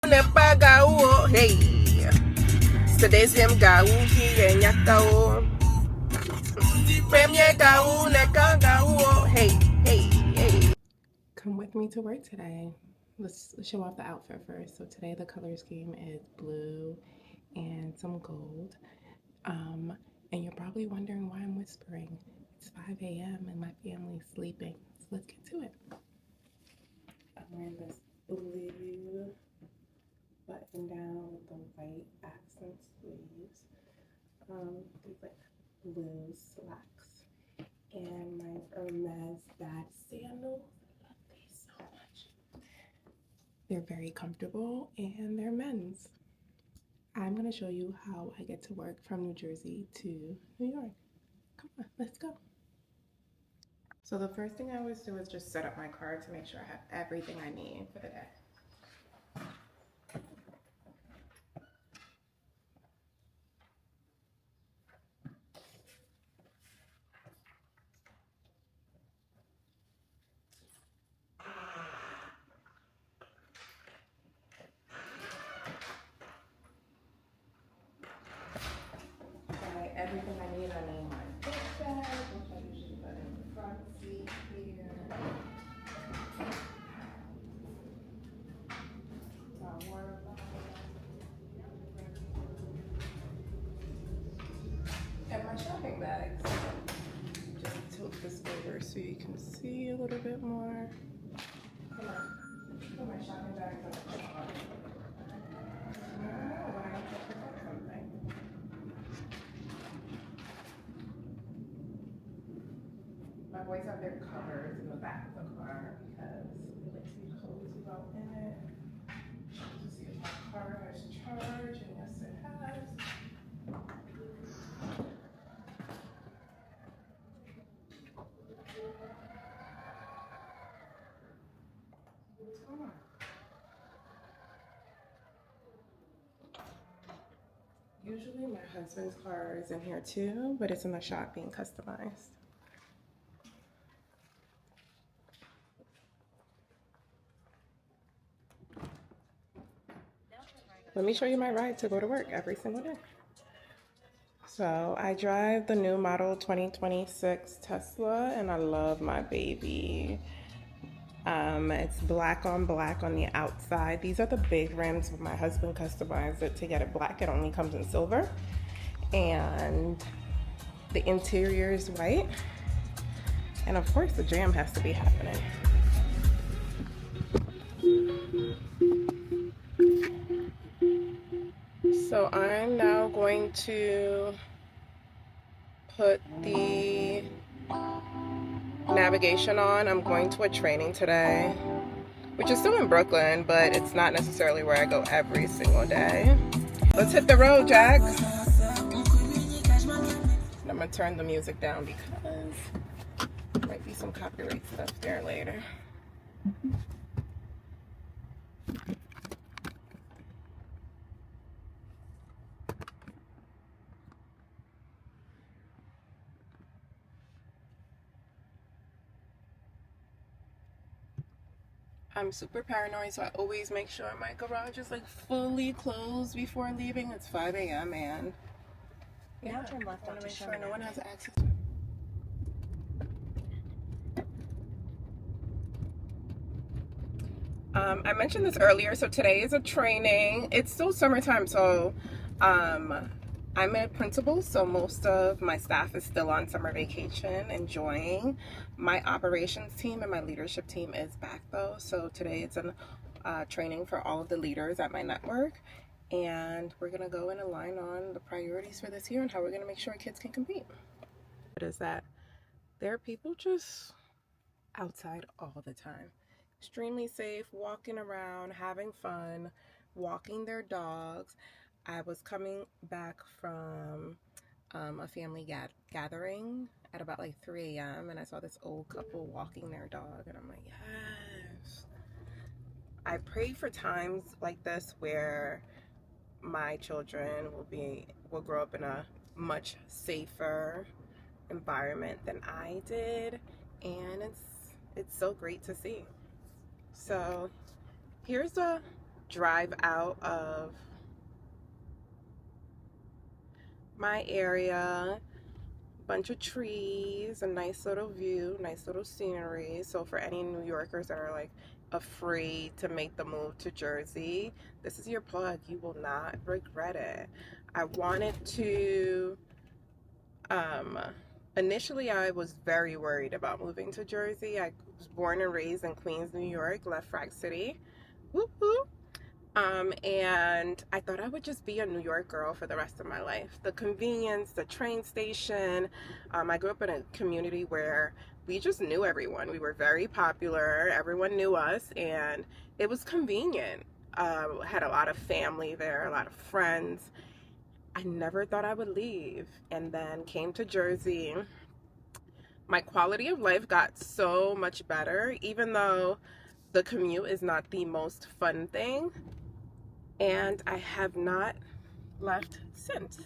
Hey, today's him gau here nyakao. Premier gau neka gau. Hey, hey, hey. Come with me to work today. Let's show off the outfit first. So today the color scheme is blue and some gold. And you're probably wondering why I'm whispering. It's 5 a.m. and my family's sleeping. So let's get to it. I'm wearing this blue button down with the white accent sleeves. These like blue slacks. And my Hermes bag sandals. I love these so much. They're very comfortable and they're men's. I'm going to show you how I get to work from New Jersey to New York. Come on, let's go. So the first thing I always do is just set up my car to make sure I have everything I need for the day. Okay, everything I need my book bag, which I usually put in the front seat here. My water bottle. And my shopping bags. Just tilt this over so you can see a little bit more. Come on, put my shopping bags on the top. I don't know when I have to forget something. My boys have their covers in the back of the car because they like to be cozy while in it. To see if my car has charge, and yes it has. What's going on? Usually my husband's car is in here too, but it's in the shop being customized. Let me show you my ride to go to work every single day. So I drive the new model 2026 Tesla and I love my baby. It's black on the outside. These are the big rims, but my husband customized it to get it black. It only comes in silver. And the interior is white. And of course the jam has to be happening. So I'm now going to put the navigation on. I'm going to a training today, which is still in Brooklyn, but it's not necessarily where I go every single day. Let's hit the road, Jack. I'm gonna turn the music down because there might be some copyright stuff there later. I'm super paranoid, so I always make sure my garage is like fully closed before leaving. It's 5 a.m. and yeah, I want to make sure no one has access to it. I mentioned this earlier, so today is a training. It's still summertime, so I'm a principal, so most of my staff is still on summer vacation, enjoying. My operations team and my leadership team is back though, so today it's a training for all of the leaders at my network, and we're gonna go and align on the priorities for this year and how we're gonna make sure kids can compete. What is that? There are people just outside all the time. Extremely safe, walking around, having fun, walking their dogs. I was coming back from a family gathering at about like 3 a.m. and I saw this old couple walking their dog and I'm like, yes. I pray for times like this where my children will grow up in a much safer environment than I did, and it's so great to see. So here's a drive out of my area. Bunch of trees, a nice little view, nice little scenery. So for any New Yorkers that are like afraid to make the move to Jersey, this is your plug. You will not regret it. I wanted to initially I was very worried about moving to Jersey. I was born and raised in Queens, New York, left Frag City. Whoop whoop. And I thought I would just be a New York girl for the rest of my life. The convenience, the train station. I grew up in a community where we just knew everyone. We were very popular. Everyone knew us, and it was convenient. Had a lot of family there, a lot of friends. I never thought I would leave, and then came to Jersey. My quality of life got so much better, even though the commute is not the most fun thing. And I have not left since.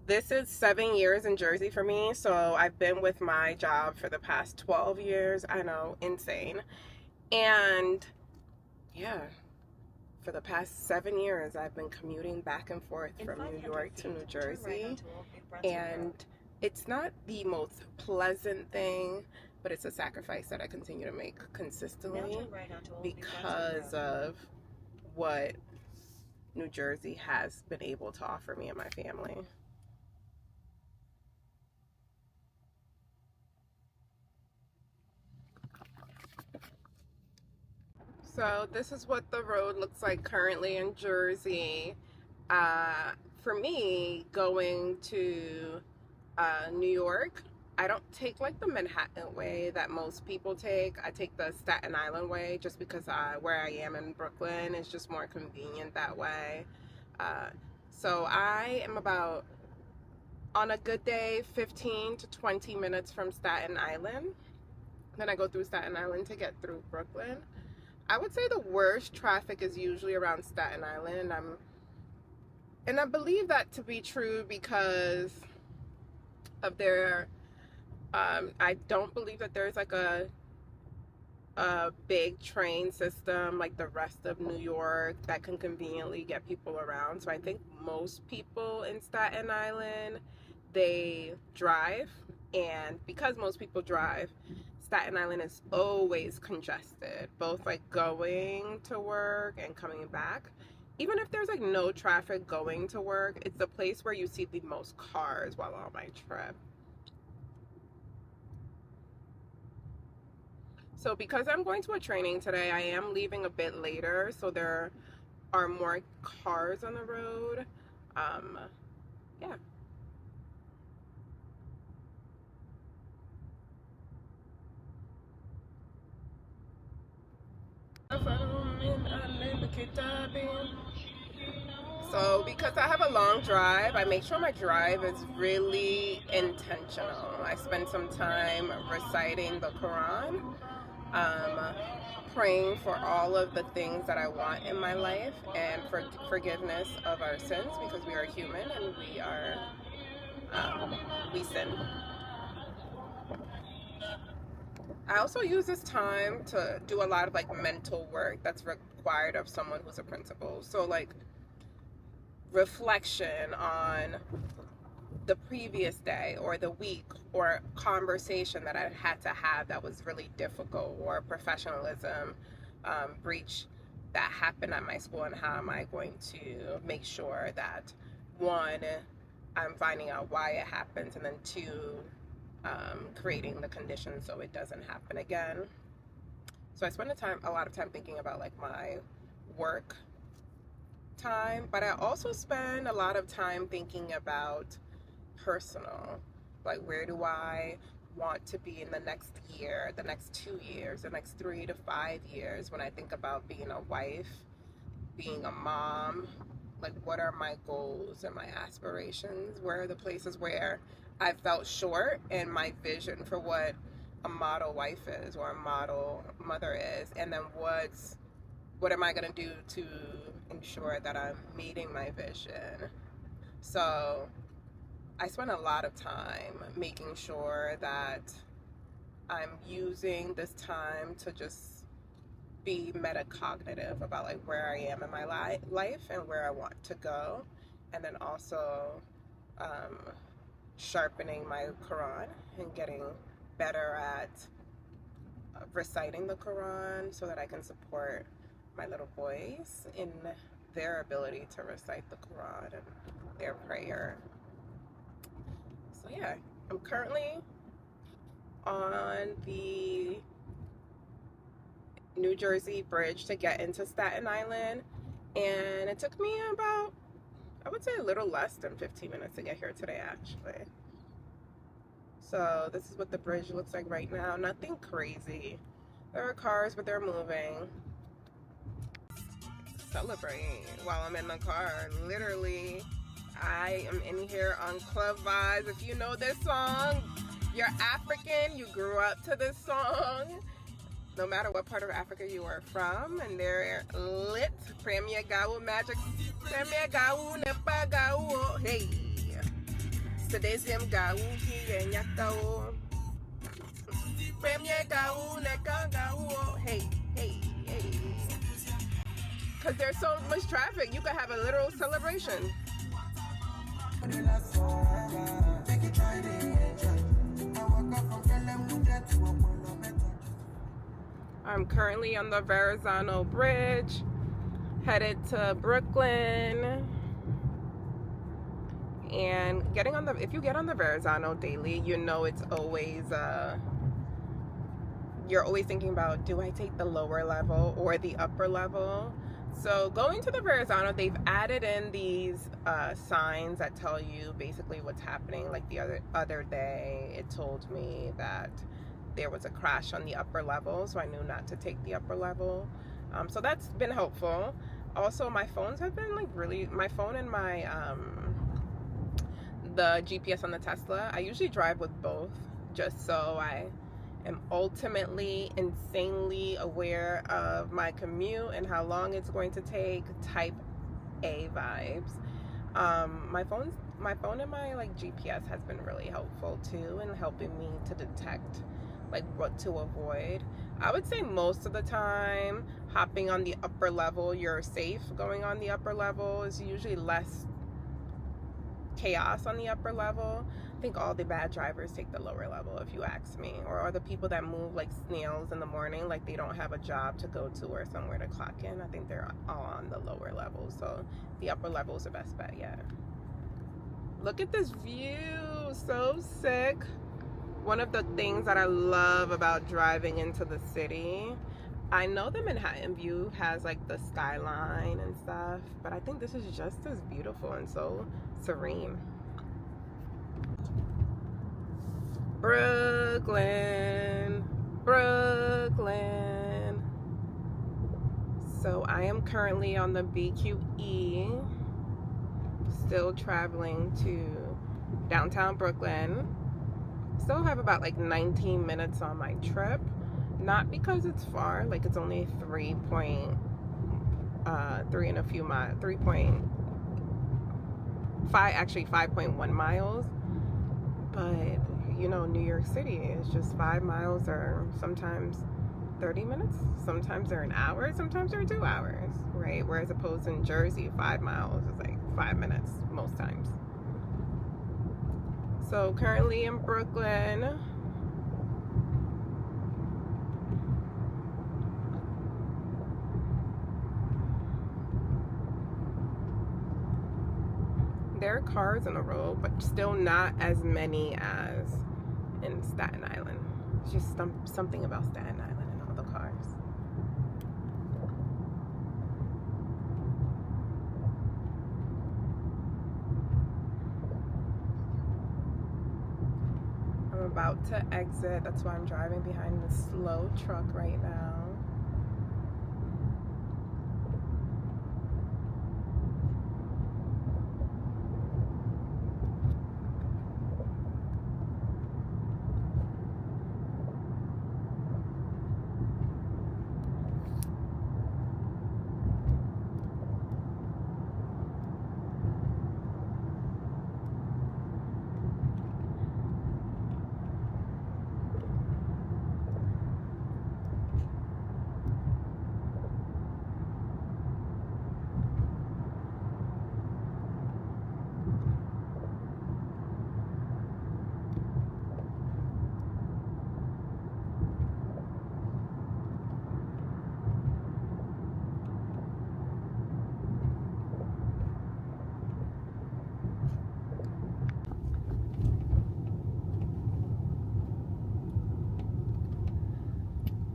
This is 7 years in Jersey for me, so I've been with my job for the past 12 years. I know, insane. And yeah, for the past 7 years, I've been commuting back and forth from New York to New Jersey. And it's not the most pleasant thing, but it's a sacrifice that I continue to make consistently because of what New Jersey has been able to offer me and my family. So this is what the road looks like currently in Jersey. For me, going to New York, I don't take like the Manhattan way that most people take. I take the Staten Island way just because where I am in Brooklyn is just more convenient that way. So I am about, on a good day, 15 to 20 minutes from Staten Island. Then I go through Staten Island to get through Brooklyn. I would say the worst traffic is usually around Staten Island. And I believe that to be true because of their I don't believe that there's like a big train system like the rest of New York that can conveniently get people around. So I think most people in Staten Island, they drive, and because most people drive, Staten Island is always congested, both like going to work and coming back. Even if there's like no traffic going to work, it's the place where you see the most cars while on my trip. So because I'm going to a training today, I am leaving a bit later, so there are more cars on the road. Yeah. So because I have a long drive, I make sure my drive is really intentional. I spend some time reciting the Quran, praying for all of the things that I want in my life and for forgiveness of our sins because we are human and we sin. I also use this time to do a lot of like mental work that's required of someone who's a principal. So like reflection on the previous day or the week, or conversation that I had to have that was really difficult, or professionalism breach that happened at my school, and how am I going to make sure that, one, I'm finding out why it happens, and then two, creating the conditions so it doesn't happen again. So I spend a lot of time thinking about like my work time, but I also spend a lot of time thinking about personal, like where do I want to be in the next year, the next 2 years, the next 3 to 5 years, when I think about being a wife, being a mom. Like, what are my goals and my aspirations? Where are the places where I felt short in my vision for what a model wife is or a model mother is, and then what am I going to do to ensure that I'm meeting my vision? So I spend a lot of time making sure that I'm using this time to just be metacognitive about like where I am in my life and where I want to go, and then also sharpening my Quran and getting better at reciting the Quran so that I can support my little boys in their ability to recite the Quran and their prayer. So yeah, I'm currently on the New Jersey bridge to get into Staten Island, and it took me about, I would say, a little less than 15 minutes to get here today actually. So this is what the bridge looks like right now. Nothing crazy. There are cars, but they're moving. Celebrate while I'm in the car. Literally, I am in here on Club Vibes. If you know this song, you're African, you grew up to this song. No matter what part of Africa you are from, and they're lit. Premier Gawu Magic. Premier Gawu Nepa Gawu. Hey. Sedesium Gawu Kenya Gawu. Premier Gawu Neka Gawu. Hey, hey, hey. Because there's so much traffic, you could have a literal celebration. I'm currently on the Verrazano Bridge, headed to Brooklyn. And getting on the, if you get on the Verrazano daily, you know it's always, you're always thinking about, do I take the lower level or the upper level? So going to the Verrazano, they've added in these signs that tell you basically what's happening. Like the other day, it told me that there was a crash on the upper level, so I knew not to take the upper level. So that's been helpful. Also, my phones have been like really, my phone and my the GPS on the Tesla, I usually drive with both just so I am ultimately insanely aware of my commute and how long it's going to take. Type A vibes. My phone and my like GPS has been really helpful too in helping me to detect like what to avoid. I would say most of the time hopping on the upper level, you're safe. Going on the upper level is usually less chaos on the upper level. I think all the bad drivers take the lower level, if you ask me, or the people that move like snails in the morning, like they don't have a job to go to or somewhere to clock in. I think they're all on the lower level, so the upper level is the best bet. Yeah, look at this view, so sick. One of the things that I love about driving into the city, I know the Manhattan view has like the skyline and stuff, but I think this is just as beautiful and so serene. Brooklyn, Brooklyn. So I am currently on the BQE, still traveling to downtown Brooklyn. Still have about like 19 minutes on my trip. Not because it's far, like it's only 3 and a few miles, 5.1 miles. But you know, New York City is just 5 miles, or sometimes 30 minutes, sometimes they're an hour, sometimes they're 2 hours, right? Whereas opposed in Jersey, 5 miles is like 5 minutes most times. So currently in Brooklyn. There are cars on the road, but still not as many as in Staten Island. It's just something about Staten Island and all the cars. I'm about to exit. That's why I'm driving behind the slow truck right now.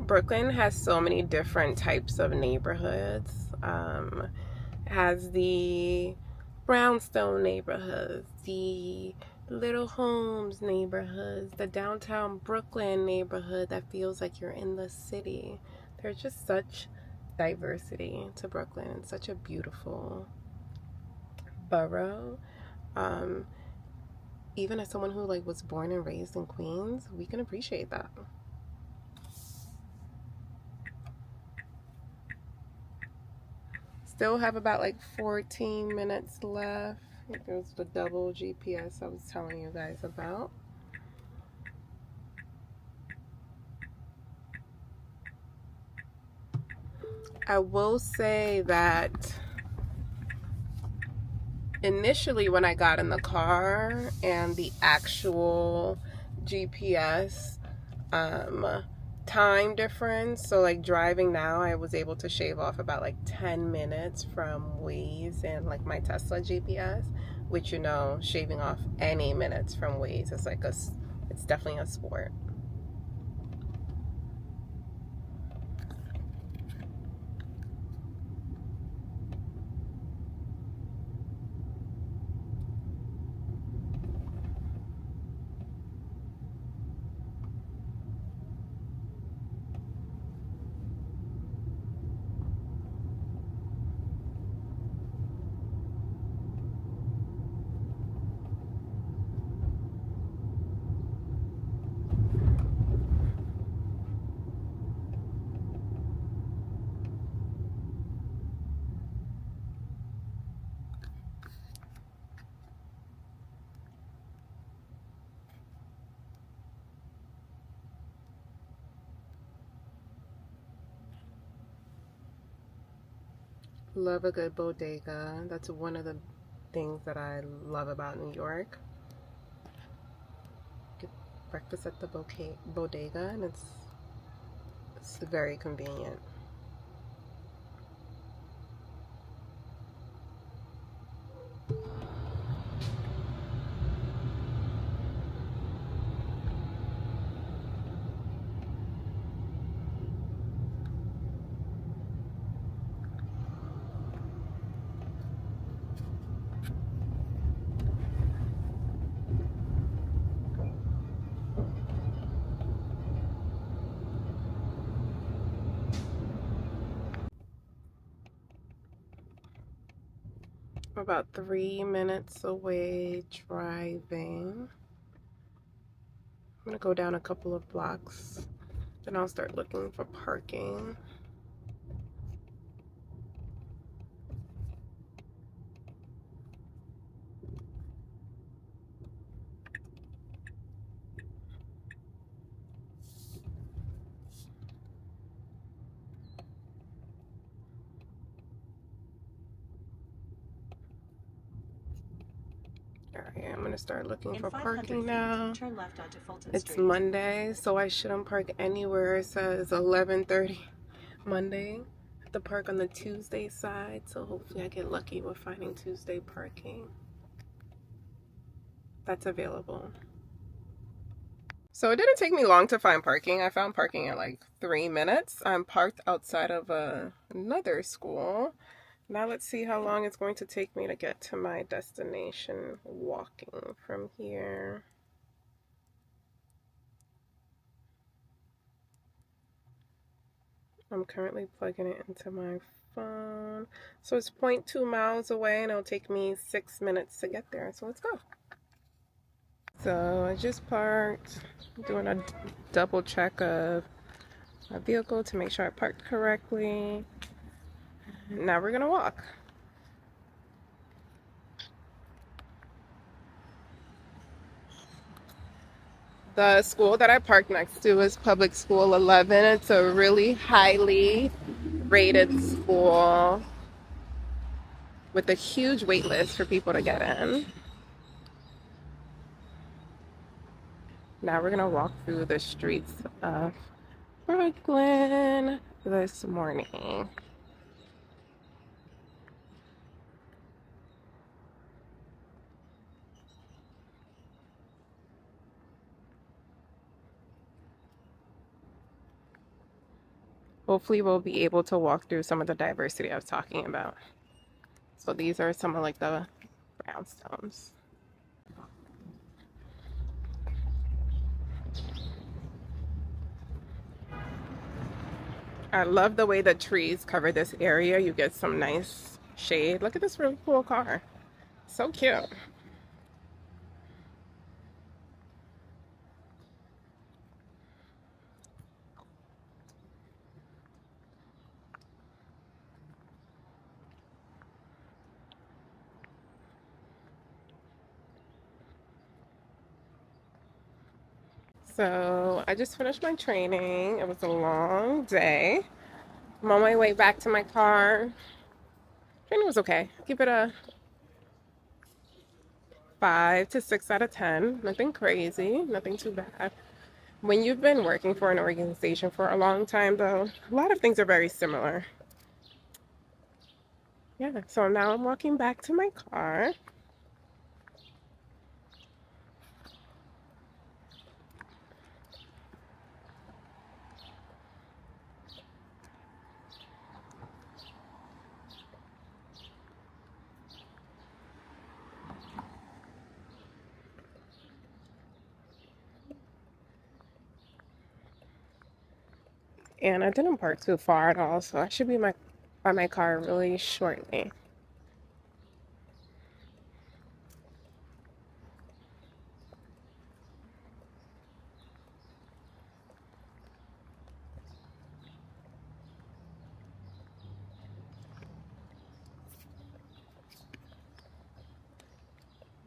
Brooklyn has so many different types of neighborhoods. It has the brownstone neighborhoods, the Little Homes neighborhoods, the downtown Brooklyn neighborhood that feels like you're in the city. There's just such diversity to Brooklyn. It's such a beautiful borough. Um, Even as someone who like was born and raised in Queens, we can appreciate that. Still have about like 14 minutes left. There's the double GPS I was telling you guys about. I will say that initially when I got in the car and the actual GPS time difference, so like driving now, I was able to shave off about like 10 minutes from Waze and like my Tesla GPS, which, you know, shaving off any minutes from Waze is like it's definitely a sport. Love a good bodega. That's one of the things that I love about New York. Get breakfast at the bodega, and it's very convenient. About 3 minutes away driving. I'm gonna go down a couple of blocks, then I'll start looking for parking. Alright, I'm gonna start looking for parking now. Turn left onto Fulton Street. It's Monday, so I shouldn't park anywhere. It says 11:30 Monday. I have to park on the Tuesday side, so hopefully I get lucky with finding Tuesday parking that's available. So it didn't take me long to find parking. I found parking in like 3 minutes. I'm parked outside of another school. Now let's see how long it's going to take me to get to my destination walking from here. I'm currently plugging it into my phone. So it's 0.2 miles away and it'll take me 6 minutes to get there. So let's go. So I just parked, doing a double check of my vehicle to make sure I parked correctly. Now we're gonna walk. The school that I parked next to is Public School 11. It's a really highly rated school with a huge wait list for people to get in. Now we're gonna walk through the streets of Brooklyn this morning. hopefully we'll be able to walk through some of the diversity I was talking about. So these are some of like the brownstones. I love the way the trees cover this area. You get some nice shade. Look at this really cool car. So cute. So I just finished my training. It was a long day. I'm on my way back to my car. Training was okay. Give it a 5 to 6 out of 10. Nothing crazy, nothing too bad. When you've been working for an organization for a long time, though, a lot of things are very similar. Yeah, so now I'm walking back to my car. And I didn't park too far at all, so I should be by my car really shortly.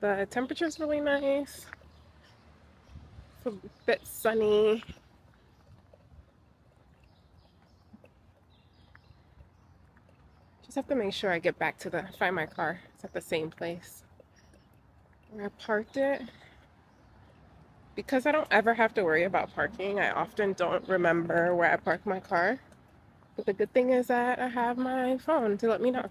The temperature's really nice. It's a bit sunny. Just have to make sure I get back to find my car. It's at the same place where I parked it. Because I don't ever have to worry about parking, I often don't remember where I parked my car. But the good thing is that I have my phone to let me know.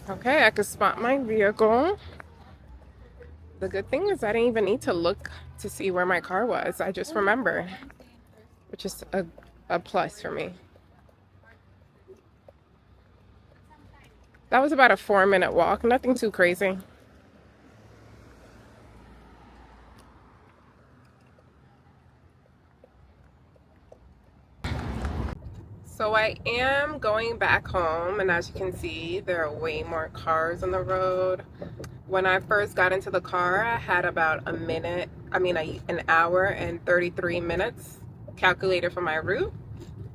Okay, I could spot my vehicle. The good thing is I didn't even need to look to see where my car was. I just remember, which is a plus for me. That was about a 4-minute walk, nothing too crazy. So I am going back home, and as you can see, there are way more cars on the road. When I first got into the car, I had about an hour and 33 minutes calculated for my route.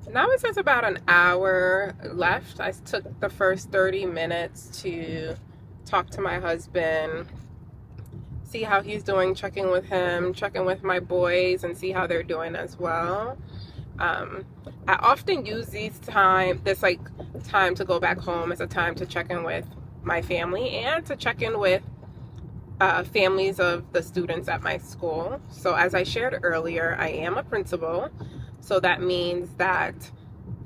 Now it says about an hour left. I took the first 30 minutes to talk to my husband, see how he's doing, checking with him, checking with my boys, and see how they're doing as well. I often use this time to go back home as a time to check in with my family and to check in with families of the students at my school. So as I shared earlier, I am a principal. So that means that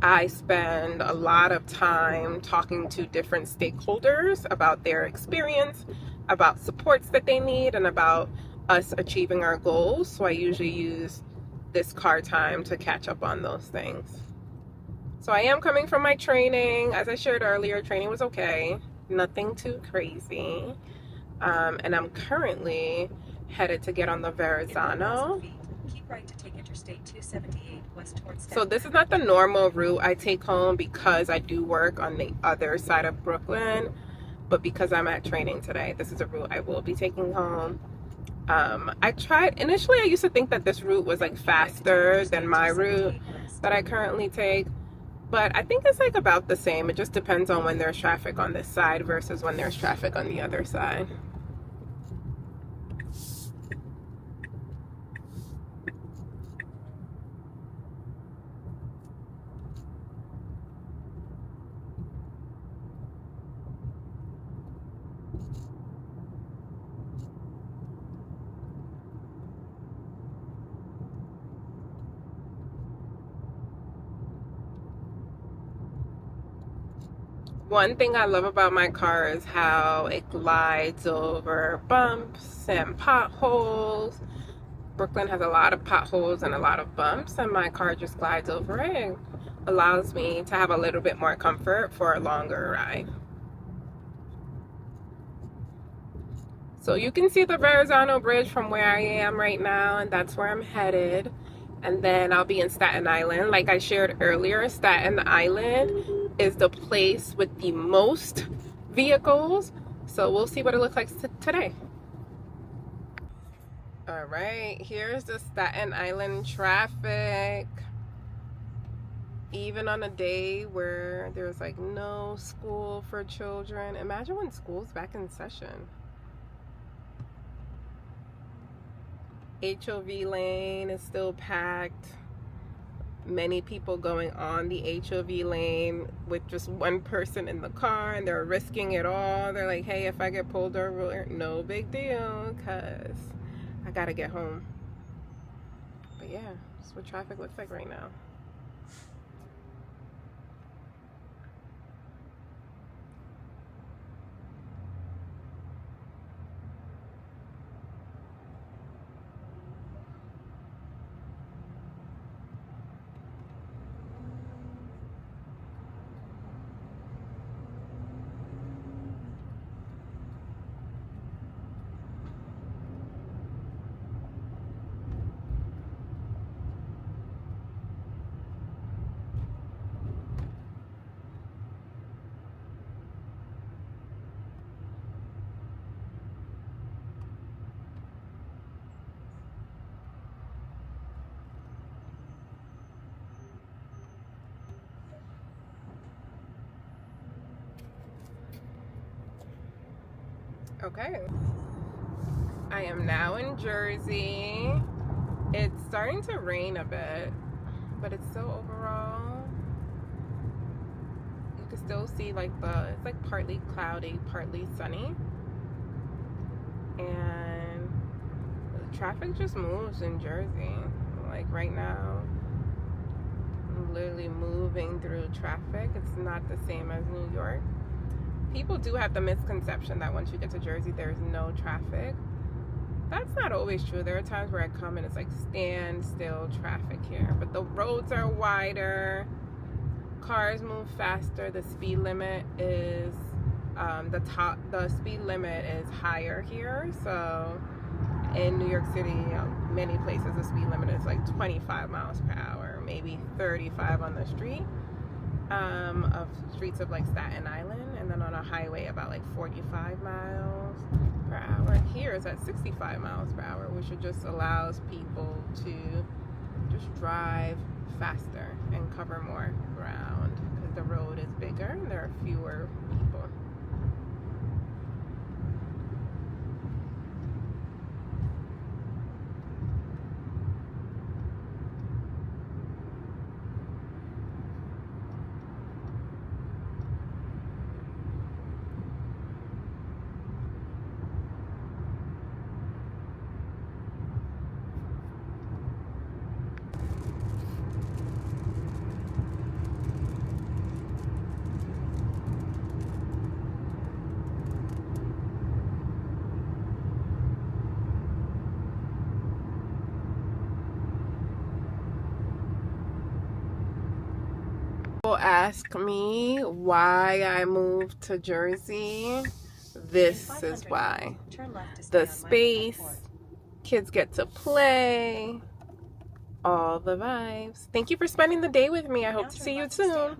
I spend a lot of time talking to different stakeholders about their experience, about supports that they need and about us achieving our goals. So I usually use this car time to catch up on those things. So I am coming from my training. As I shared earlier, training was okay. Nothing too crazy. And I'm currently headed to get on the Verrazano. Keep right to take Interstate 278 west towards. So this is not the normal route I take home because I do work on the other side of Brooklyn. But because I'm at training today, this is a route I will be taking home. Initially I used to think that this route was like faster than my route that I currently take. But I think it's like about the same. It just depends on when there's traffic on this side versus when there's traffic on the other side. One thing I love about my car is how it glides over bumps and potholes. Brooklyn has a lot of potholes and a lot of bumps, and my car just glides over it and allows me to have a little bit more comfort for a longer ride. So you can see the Verrazano Bridge from where I am right now, and that's where I'm headed. And then I'll be in Staten Island. Like I shared earlier, Staten Island is the place with the most vehicles. So we'll see what it looks like today. All right, here's the Staten Island traffic. Even on a day where there's like no school for children. Imagine when school's back in session. HOV lane is still packed. Many people going on the HOV lane with just one person in the car, and they're risking it all. They're like, hey, if I get pulled over, no big deal, because I gotta get home. But yeah, that's what traffic looks like right now. Okay, I am now in Jersey. It's starting to rain a bit, but it's still overall, you can still see like it's like partly cloudy, partly sunny. And the traffic just moves in Jersey. Like right now, I'm literally moving through traffic. It's not the same as New York. People do have the misconception that once you get to Jersey, there's no traffic. That's not always true. There are times where I come and it's like standstill traffic here. But the roads are wider, cars move faster, the speed limit is, the speed limit is higher here. So in New York City, many places the speed limit is like 25 miles per hour, maybe 35 on the street. Of streets of like Staten Island, and then on a highway about like 45 miles per hour. Here is at 65 miles per hour, which just allows people to just drive faster and cover more ground because the road is bigger and there are fewer people. People ask me why I moved to Jersey. This is why. The space, kids get to play, all the vibes. Thank you for spending the day with me. I hope to see you soon.